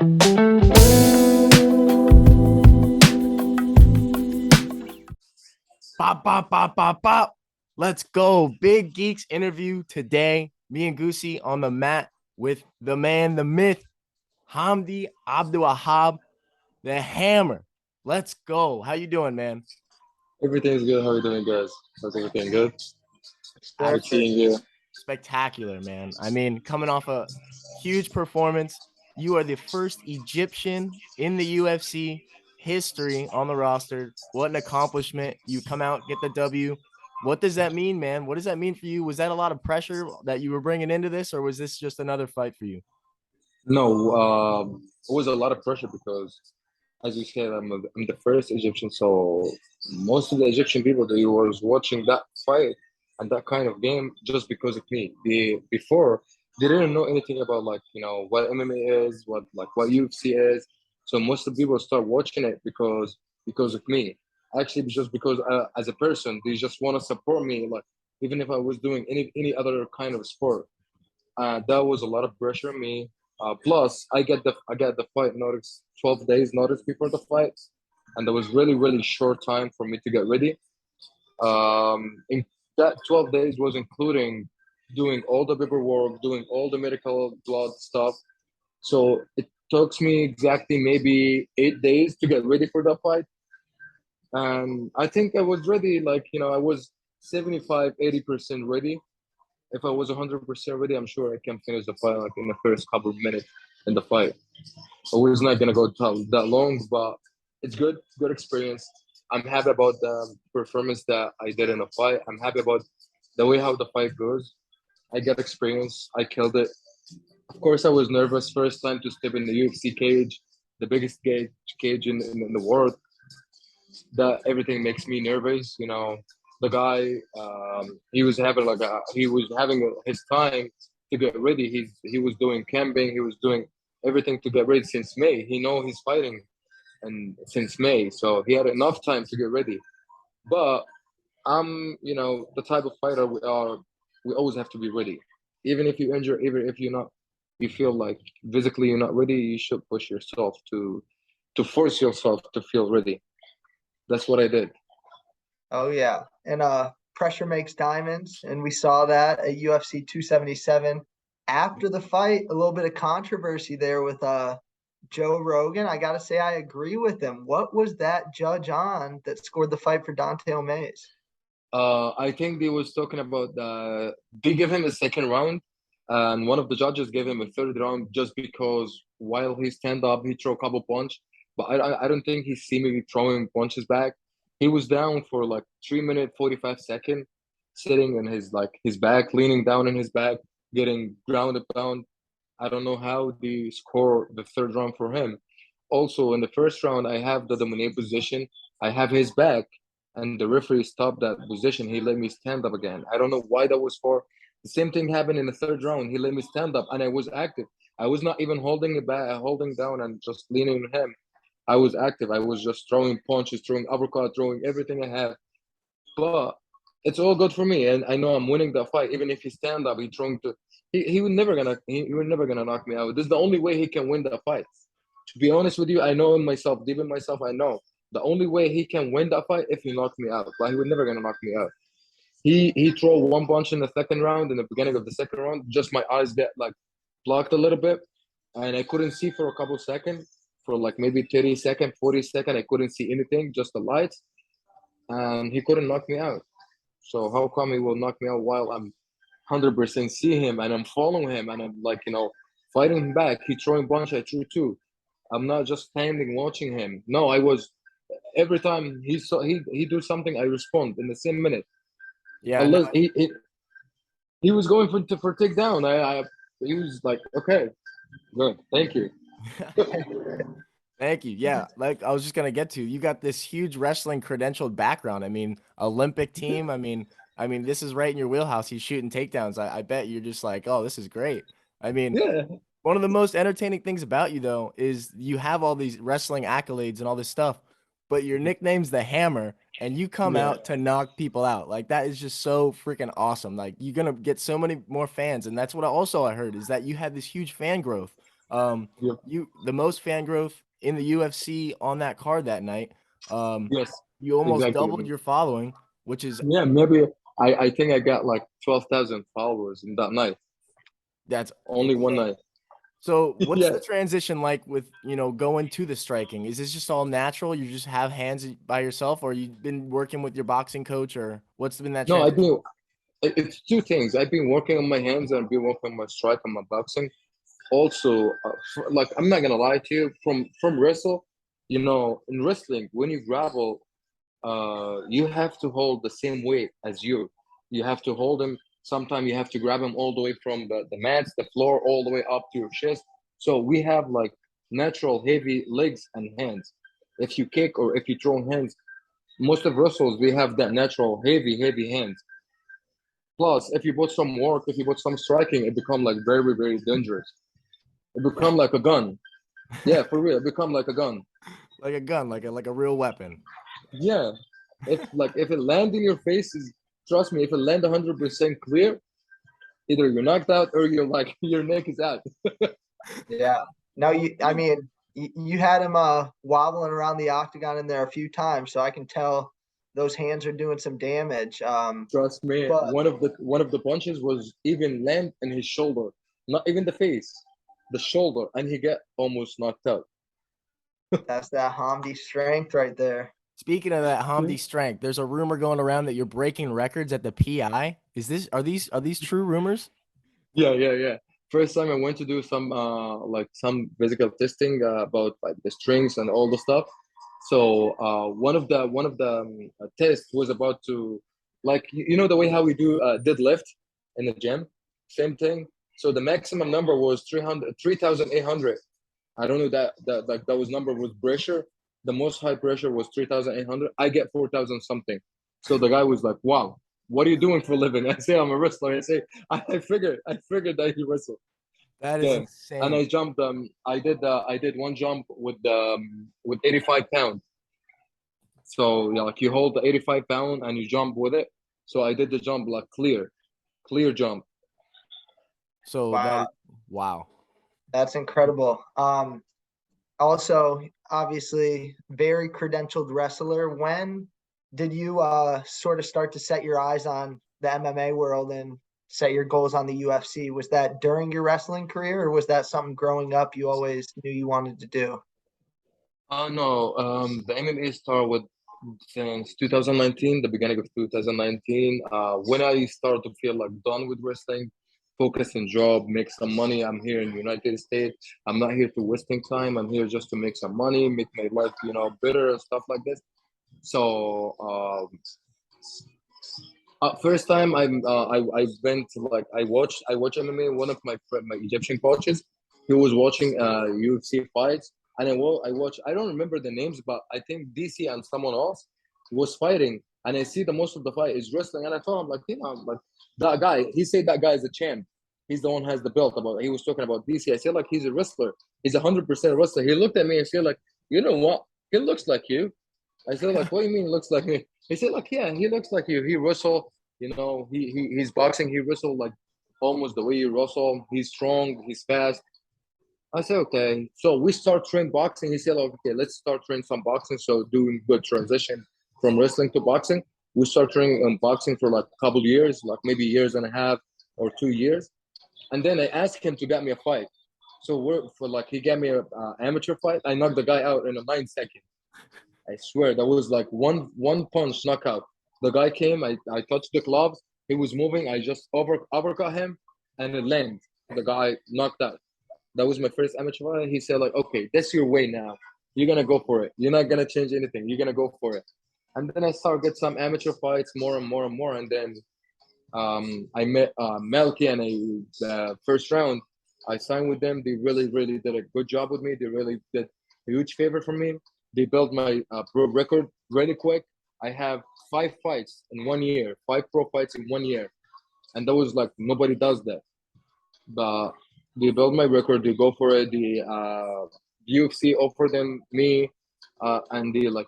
Bop, bop, bop, bop, bop. Let's go. Big Geeks interview today. Me and Goosey on the mat with the man, the myth, Hamdy Abdelwahab, the hammer. Let's go. How you doing, man? Everything's good. How are you doing, guys? How's everything good? Good seeing you. Spectacular, man. I mean, coming off a huge performance, you are the first Egyptian in the UFC history on the roster. What an accomplishment. You come out, get the W. What does that mean, man? What does that mean for you? Was that a lot of pressure that you were bringing into this, or was this just another fight for you? No, it was a lot of pressure because, as you said, I'm the first Egyptian, so most of the Egyptian people they was watching that fight and that kind of game just because of me. Before they didn't know anything about what MMA is, what UFC is. So most of the people start watching it because of me. Actually, just because as a person, they just want to support me. Like even if I was doing any other kind of sport, that was a lot of pressure on me. Plus, I get the fight notice 12 days notice before the fight, and there was really short time for me to get ready. In that 12 days was including doing all the paperwork, doing all the medical blood stuff. So it took me exactly maybe 8 days to get ready for the fight, and I think I was ready. I was 75, 80% ready. If I was 100% ready, I'm sure I can finish the fight like in the first couple of minutes in the fight. I was not gonna go that long, but it's good experience. I'm happy about the performance that I did in the fight. I'm happy about the way how the fight goes. I got experience. I killed it. Of course, I was nervous first time to step in the UFC cage, the biggest cage in the world. That everything makes me nervous. The guy, he was having his time to get ready. He was doing camping. He was doing everything to get ready since May. He know he's fighting, and since May, so he had enough time to get ready. But I'm the type of fighter we are. We always have to be ready, even if you injure, even if you're not. You feel like physically you're not ready. You should push yourself to force yourself to feel ready. That's what I did. Oh yeah. And pressure makes diamonds, and we saw that at UFC 277. After the fight, a little bit of controversy there with Joe Rogan. I gotta say I agree with him. What was that judge on that scored the fight for Dante O'Mays? I think they was talking about they gave him a second round, and one of the judges gave him a third round just because while he stand up, he throw a couple punch, but I don't think he see me throwing punches back. He was down for like 3 minute 45 second, sitting in his back, leaning down in his back, getting ground and pound. I don't know how they score the third round for him. Also, in the first round, I have the dominate position. I have his back, and the referee stopped that position. He let me stand up again. I don't know why that was for. The same thing happened in the third round. He let me stand up, and I was active. I was not even holding it back, holding down, and just leaning on him. I was active. I was just throwing punches, throwing uppercut, throwing everything I have. But it's all good for me, and I know I'm winning the fight. Even if he stand up, he trying to. He would never gonna knock me out. This is the only way he can win the fight. To be honest with you, I know in myself, deep in myself, I know the only way he can win that fight if he knocked me out. But he would never gonna knock me out. He threw one punch in the second round, in the beginning of the second round. Just my eyes get like blocked a little bit, and I couldn't see for a couple seconds, for like maybe 30 second, 40 second. I couldn't see anything, just the lights, and he couldn't knock me out. So how come he will knock me out while I'm 100% see him and I'm following him and I'm fighting him back. He throwing punch, I threw too. I'm not just standing watching him. No, I was every time he do something, I respond in the same minute. Yeah, no, Unless he was going for takedown. I he was like, okay, good, thank you. thank you. Yeah, like I was just gonna get to, you got this huge wrestling credentialed background. I mean, Olympic team. I mean, this is right in your wheelhouse. He's shooting takedowns. I bet you're just like, oh, this is great. I mean, Yeah, one of the most entertaining things about you though is you have all these wrestling accolades and all this stuff, but your nickname's the Hammer, and you come yeah. out to knock people out. Like that is just so freaking awesome. Like you're gonna get so many more fans, and that's what I heard is that you had this huge fan growth Yep. The most fan growth in the UFC on that card that night. Yes, You almost exactly. doubled your following, which is Yeah, maybe I think I got like 12,000 followers in that night. that's Only one insane. night. So what's Yeah. the transition like with, going to the striking? Is this just all natural? You just have hands by yourself, or you've been working with your boxing coach, or what's been that No, I've transition? been it's two things. I've been working on my hands and I've been working on my strike and my boxing. Also, like I'm not gonna lie to you, from wrestle, in wrestling, when you grapple, you have to hold the same weight as you. You have to hold him. Sometimes you have to grab him all the way from the mats, the floor, all the way up to your chest. So we have like natural heavy legs and hands. If you kick or if you throw hands, most of wrestles we have that natural heavy hands. Plus, if you put some work, if you put some striking, it become like very, very dangerous. It become like a gun. Yeah, for real, it become like a gun. Like a gun, like a real weapon. Yeah, if it land in your face, trust me, if it land 100% clear, either you're knocked out or you're like your neck is out. Yeah. No, I mean, you had him wobbling around the octagon in there a few times, so I can tell those hands are doing some damage. Trust me, But one of the punches was even land in his shoulder, not even the face, the shoulder, and he got almost knocked out. that's that Hamdy strength right there. Speaking of that Hamdi strength, there's a rumor going around that you're breaking records at the PI. Are these true rumors? Yeah. First time I went to do some physical testing about like the strings and all the stuff. So one of the tests was about to, like, the way how we do deadlift in the gym, same thing. So the maximum number was 3,800. I don't know that like that was number with pressure. The most high pressure was 3,800. I get 4,000 something. So the guy was like, "Wow, what are you doing for a living?" I say, "I'm a wrestler." I say, "I figured that you wrestle." That is Yeah, and insane. I jumped. I did one jump with 85 pounds. So yeah, like you hold the 85 pound and you jump with it. So I did the jump like clear jump. So Wow, wow. that's incredible. Also, obviously, very credentialed wrestler. When did you sort of start to set your eyes on the MMA world and set your goals on the UFC? Was that during your wrestling career, or was that something growing up you always knew you wanted to do? No, the MMA started with since 2019, the beginning of 2019. When I started to feel like done with wrestling, focus on job, make some money. I'm here in the United States. I'm not here to wasting time. I'm here just to make some money, make my life, better and stuff like this. So first time I went to, like, I watch MMA. One of my Egyptian coaches, he was watching UFC fights, and I watch. I don't remember the names, but I think DC and someone else was fighting, and I see the most of the fight is wrestling, and I told him, like, like, that guy. He said that guy is a champ. He's the one who has the belt. He was talking about DC. I said, like, he's a wrestler. He's 100% wrestler. He looked at me and said, like, you know what? He looks like you. I said, like, what do you mean he looks like me? He said, like, yeah, he looks like you. He wrestle, he's boxing. He wrestle like almost the way you wrestle. He's strong. He's fast. I said, okay. So we start train boxing. He said, okay, let's start train some boxing. So doing good transition from wrestling to boxing. We start training boxing for like a couple years, like maybe years and a half or 2 years. And then I asked him to get me a fight. So he got me a amateur fight. I knocked the guy out in a 9 second. I swear that was like one punch knockout. The guy came, I touched the gloves, he was moving, I just uppercut him and it landed. The guy knocked out. That was my first amateur fight. He said, like, okay, that's your way now. You're gonna go for it. You're not gonna change anything. You're gonna go for it. And then I started get some amateur fights more and more and more. And then I met Melky and first round. I signed with them. They really, really did a good job with me. They really did a huge favor for me. They built my pro record really quick. I have 5 fights in 1 year, 5 pro fights in 1 year, and that was like nobody does that. But they built my record. They go for it. The UFC offered them me, and they, like,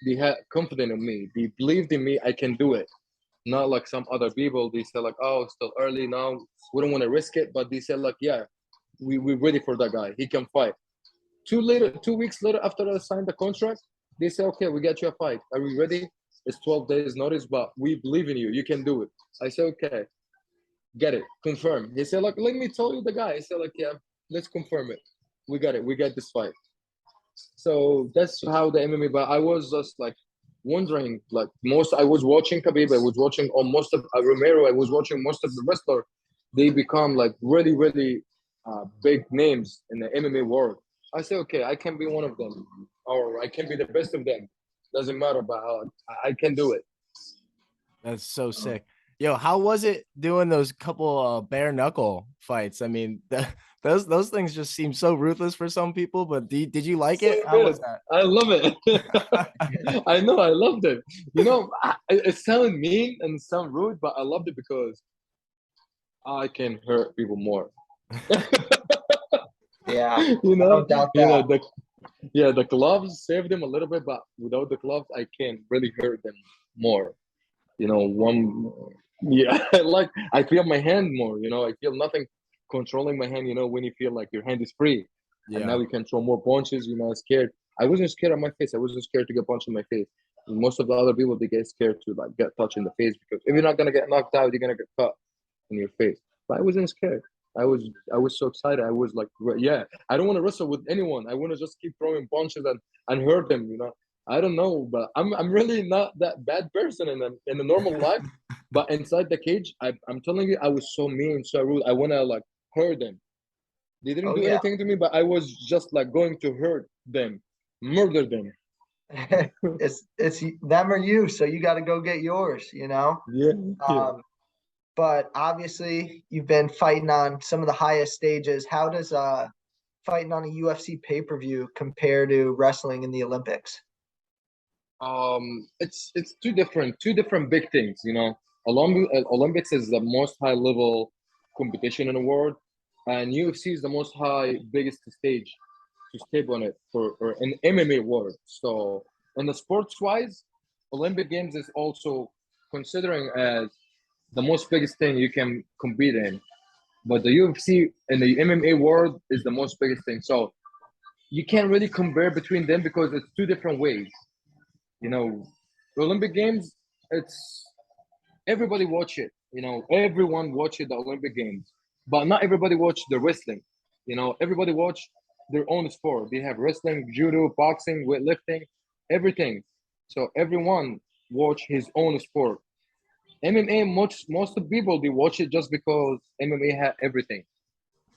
they had confidence in me. They believed in me. I can do it. Not like some other people. They said, like, oh, it's still early now. We don't want to risk it. But they said, like, yeah, we're ready for that guy. He can fight. 2 weeks later, after I signed the contract, they say, okay, we got you a fight. Are we ready? It's 12 days notice, but we believe in you. You can do it. I say, okay, get it, confirm. He said, like, let me tell you the guy. I said, like, yeah, let's confirm it. We got it. We got this fight. So that's how the MMA. But I was just like wondering, like I was watching Khabib. I was watching most of Romero. I was watching most of the wrestler. They become like really, really big names in the MMA world. I say, okay, I can be one of them, or I can be the best of them. Doesn't matter, but I can do it. That's so sick. Yo, how was it doing those couple bare knuckle fights? I mean, those things just seem so ruthless for some people, but did you like it? How was that? I love it. I know, I loved it. You know, it sounded mean and sound rude, but I loved it because I can hurt people more. Yeah, You I know, don't doubt you know that. the gloves saved them a little bit, but without the gloves, I can really hurt them more. You know, yeah, like I feel my hand more. You know, I feel nothing controlling my hand. You know, when you feel like your hand is free, and now Yeah. you can throw more punches. You know, scared. I wasn't scared of my face. I wasn't scared to get punched in my face. Most of the other people they get scared to like get touched in the face because if you're not gonna get knocked out, you're gonna get cut in your face. But I wasn't scared. I was so excited. I was like, yeah, I don't want to wrestle with anyone. I want to just keep throwing punches and hurt them. You know, I don't know, but I'm really not that bad person in the normal life. But inside the cage, I'm telling you, I was so mean, so rude. I wanna like hurt them. They didn't Oh do yeah. anything to me, but I was just like going to hurt them, murder them. It's them or you, so you got to go get yours, you know. Yeah, yeah. But obviously you've been fighting on some of the highest stages. How does fighting on a UFC pay-per-view compare to wrestling in the Olympics? It's two different big things. You know, Olympics is the most high level competition in the world, and UFC is the most high biggest stage to step on it for or an MMA world. So in the sports wise, Olympic Games is also considering as the most biggest thing you can compete in. But the UFC and the MMA world is the most biggest thing. So you can't really compare between them because it's two different ways. You know, the Olympic Games, it's everybody watch it. You know, everyone watches the Olympic Games, but not everybody watch the wrestling. You know, everybody watch their own sport. They have wrestling, judo, boxing, weightlifting, everything. So everyone watch his own sport. MMA, most of the people they watch it just because MMA had everything.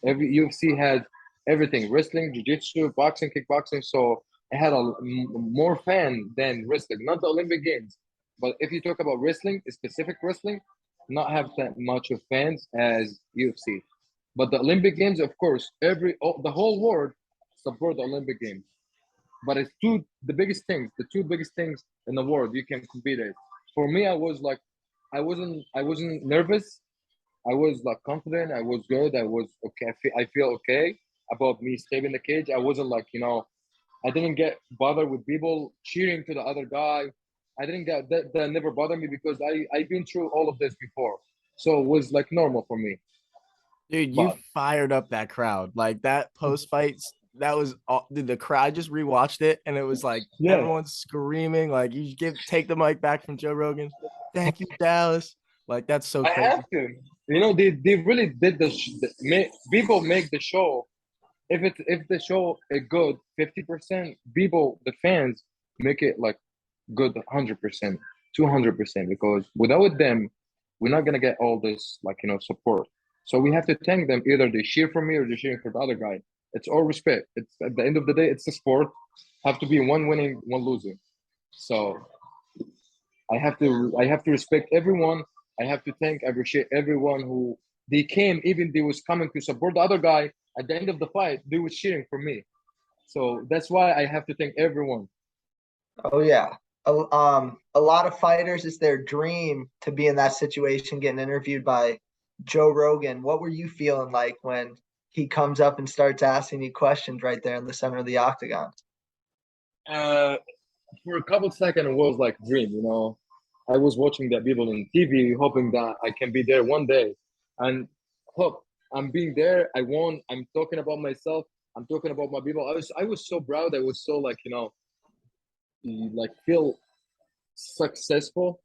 Every UFC had everything: wrestling, jiu-jitsu, boxing, kickboxing. So it had more fan than wrestling. Not the Olympic Games, but if you talk about wrestling, specific wrestling, not have that much of fans as UFC. But the Olympic Games, of course, the whole world support the Olympic Games. But it's the two biggest things in the world you can compete it. For me, I was like, I wasn't nervous. I was like confident. I was good. I was okay. I feel okay about me staying in the cage. I wasn't like, I didn't get bothered with people cheering to the other guy. I didn't get that never bothered me because I've been through all of this before. So it was like normal for me. Dude, you But fired up that crowd. Like that post fights, that was dude, the crowd. I just rewatched it and it was like yeah, everyone's screaming. Like you take the mic back from Joe Rogan. Thank you, Dallas. Like that's so I crazy. have to. They really did people make the show. If the show is good, 50% people, the fans make it like good 100%, 200%. Because without them, we're not gonna get all this like support. So we have to thank them. Either they cheer for me or they're cheering for the other guy. It's all respect. It's at the end of the day, it's a sport. Have to be one winning, one losing. So I have to respect everyone. I have to appreciate everyone who they came, even they was coming to support the other guy. At the end of the fight, they was cheering for me. So that's why I have to thank everyone. Oh yeah. A lot of fighters, it's their dream to be in that situation, getting interviewed by Joe Rogan. What were you feeling like when he comes up and starts asking you questions right there in the center of the octagon? Uh, for a couple seconds, it was like dream. I was watching that people on TV, hoping that I can be there one day, and hope I'm being there. I won. I'm talking about myself. I'm talking about my people. I was so proud. I was so like, like feel successful.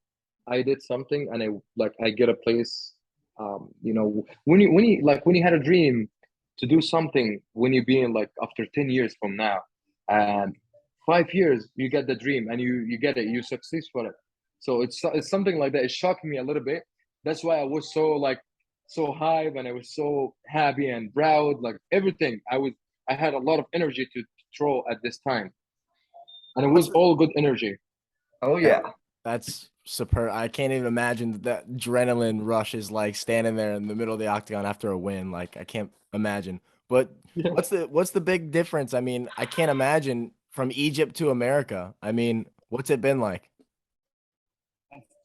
I did something, and I get a place. When you had a dream to do something, when you being like after 10 years from now, and 5 years you get the dream and you get it, you succeed for it. So it's something like that. It shocked me a little bit. That's why I was so hype, and I was so happy and proud. Like everything, I had a lot of energy to throw at this time, and it was all good energy. Oh Yeah, yeah. that's superb. I can't even imagine that adrenaline rush is like standing there in the middle of the octagon after a win. Like I can't imagine. But Yeah. what's the big difference? I mean, I can't imagine from Egypt to America. I mean, what's it been like?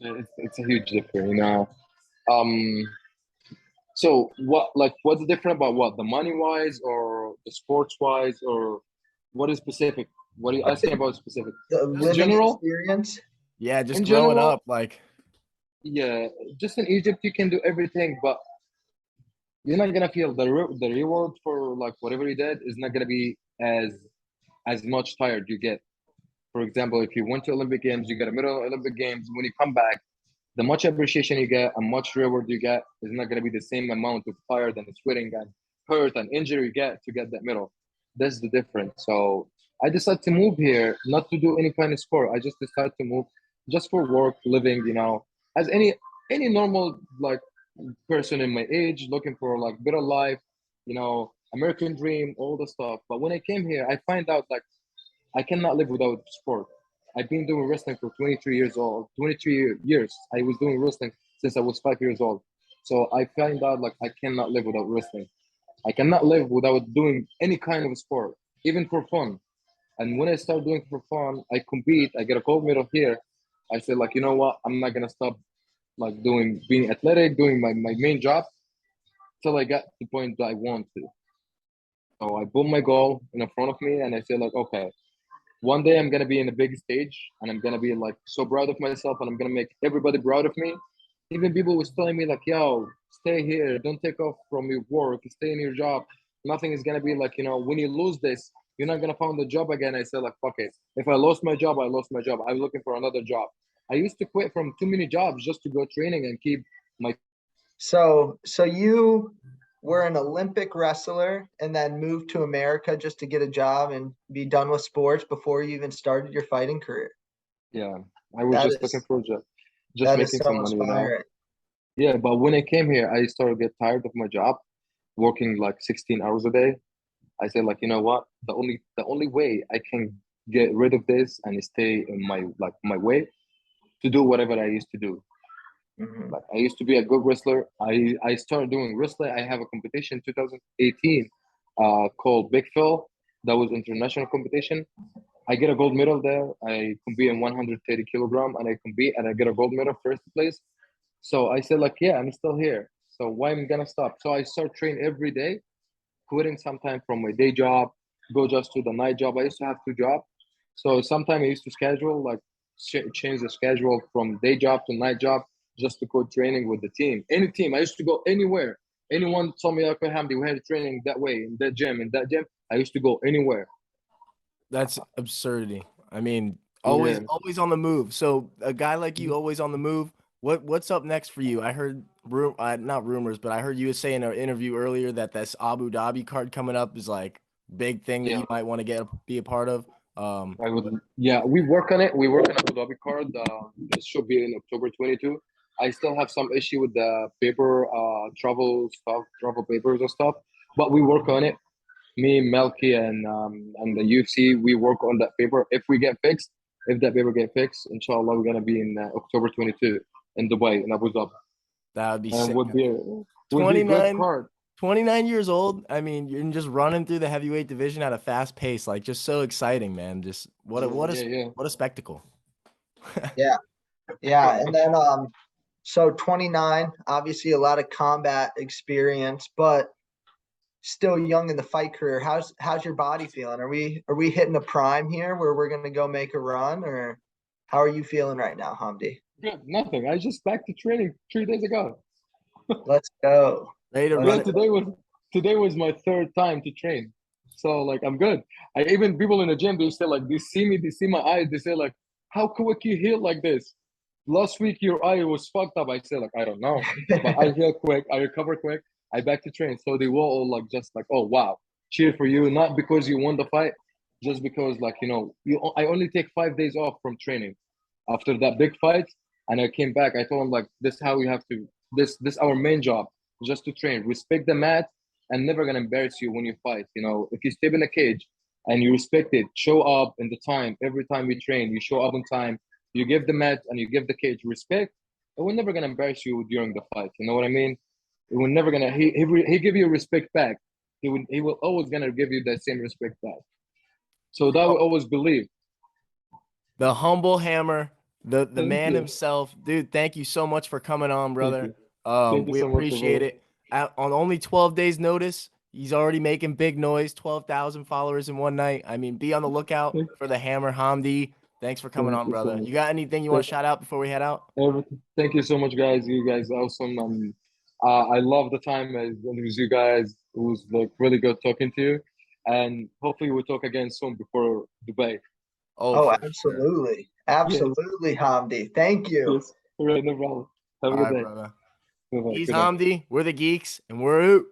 It's a huge difference. Um, so what's different about what the money wise or the sports wise, or what is specific? What are you asking about specific? The Just In living general, experience. Yeah, just in growing general, up, like yeah, just in Egypt you can do everything, but you're not gonna feel the reward for like whatever you did is not gonna be as much tired you get. For example, if you went to Olympic Games, you get a medal at Olympic Games. When you come back, the much appreciation you get and much reward you get is not going to be the same amount of tired and sweating and hurt and injury you get to get that medal. That's the difference. So I decided to move here, not to do any kind of sport. I just decided to move just for work, living, as any normal like person in my age, looking for like better life, American dream, all the stuff. But when I came here, I find out like I cannot live without sport. I've been doing wrestling for 23 years old. 23 years. I was doing wrestling since I was 5 years old. So I find out like I cannot live without wrestling. I cannot live without doing any kind of sport, even for fun. And when I start doing for fun, I compete. I get a gold medal here. I say like, you know what? I'm not gonna stop like being athletic, doing my main job till I get to the point that I want to. So I put my goal in front of me, and I say like, okay, one day I'm gonna be in a big stage, and I'm gonna be like so proud of myself, and I'm gonna make everybody proud of me. Even people was telling me like, "Yo, stay here, don't take off from your work, stay in your job. Nothing is gonna be like, when you lose this, you're not gonna find a job again." I said like, "Fuck it. If I lost my job, I lost my job. I'm looking for another job." I used to quit from too many jobs just to go training and keep my. So you were an Olympic wrestler and then moved to America just to get a job and be done with sports before you even started your fighting career. Yeah, I was That just looking is for a job, just that is making so some money. inspiring. Yeah, but when I came here, I started to get tired of my job, working like 16 hours a day. I said like, you know what? The only way I can get rid of this and stay in my way to do whatever I used to do. Mhm. Like I used to be a good wrestler. I started doing wrestling. I have a competition 2018 called Big Phil. That was international competition. I get a gold medal there. I compete in 130 kilogram, and I compete and I get a gold medal first place. So I said like, yeah, I'm still here. So why am I gonna stop? So I start training every day, quitting sometime from my day job, go just to the night job. I used to have two jobs. So sometimes I used to schedule like change the schedule from day job to night job just to go training with the team. Any team. I used to go anywhere. Anyone told me, okay, Hamdi, we had training that way in that gym. I used to go anywhere. that's absurdity. I mean, always Yeah. always on the move. So a guy like you, always on the move. What's up next for you? I heard not rumors, but I heard you say in an interview earlier that this Abu Dhabi card coming up is like big thing that Yeah. you might want to be a part of. I would, yeah, we work on it. We work on Abu Dhabi card. It should be in October 22. I still have some issue with the paper, travel stuff, travel papers and stuff, but we work on it. Me, Melky, and the UFC, we work on that paper. If that paper get fixed, inshallah, we're gonna be in October 22 in Dubai in Abu Dhabi, That would be and sick. would be good 29, card. 29 years old. I mean, you're just running through the heavyweight division at a fast pace, like just so exciting, man. Just Yeah, yeah, what a spectacle. Yeah, yeah. And then so 29, obviously a lot of combat experience, but still young in the fight career. How's your body feeling? Are we hitting a prime here where we're gonna go make a run, or how are you feeling right now, Hamdi? Good. Nothing. I just back to training 3 days ago. Let's go. Ready to Yeah, run Yeah, it. today was my third time to train. So like I'm good. I even people in the gym they say like they see me, they see my eyes, they say like, how quick you heal like this? Last week your eye was fucked up. I say like I don't know. But I heal quick, I recover quick, I back to train. So they were all like just like, oh wow, cheer for you, not because you won the fight, just because like I only take 5 days off from training after that big fight, and I came back. I told him like this is how we have to this our main job, just to train, respect the mat, and never gonna embarrass you when you fight. If you step in a cage and you respect it, show up in the time. Every time you train, you show up on time. You give the mat and you give the cage respect. It will never gonna embarrass you during the fight. You know what I mean? It will never gonna he give you respect back. He will always gonna give you that same respect back. So that we always believe. The humble hammer, the Thank man you. himself, dude. Thank you so much for coming on, Thank brother. you. Thank you We so much, appreciate bro. it. On only 12 days notice, he's already making big noise. 12,000 followers in one night. I mean, be on the lookout Thank, for the hammer, Hamdi. Thanks for coming thank on, you so brother. much. You got anything you want Thank, to shout out before we head out? everything. Thank you so much, guys. You guys are awesome. I love the time with you guys. It was like really good talking to you, and hopefully we'll talk again soon before Dubai. Oh, Oh, for sure. absolutely. Yes, Absolutely, Hamdi. Thank you. yes. All right, no problem. Have a All good right, day. brother. Bye bye. He's Good night. Hamdi. We're the Geeks, and we're out.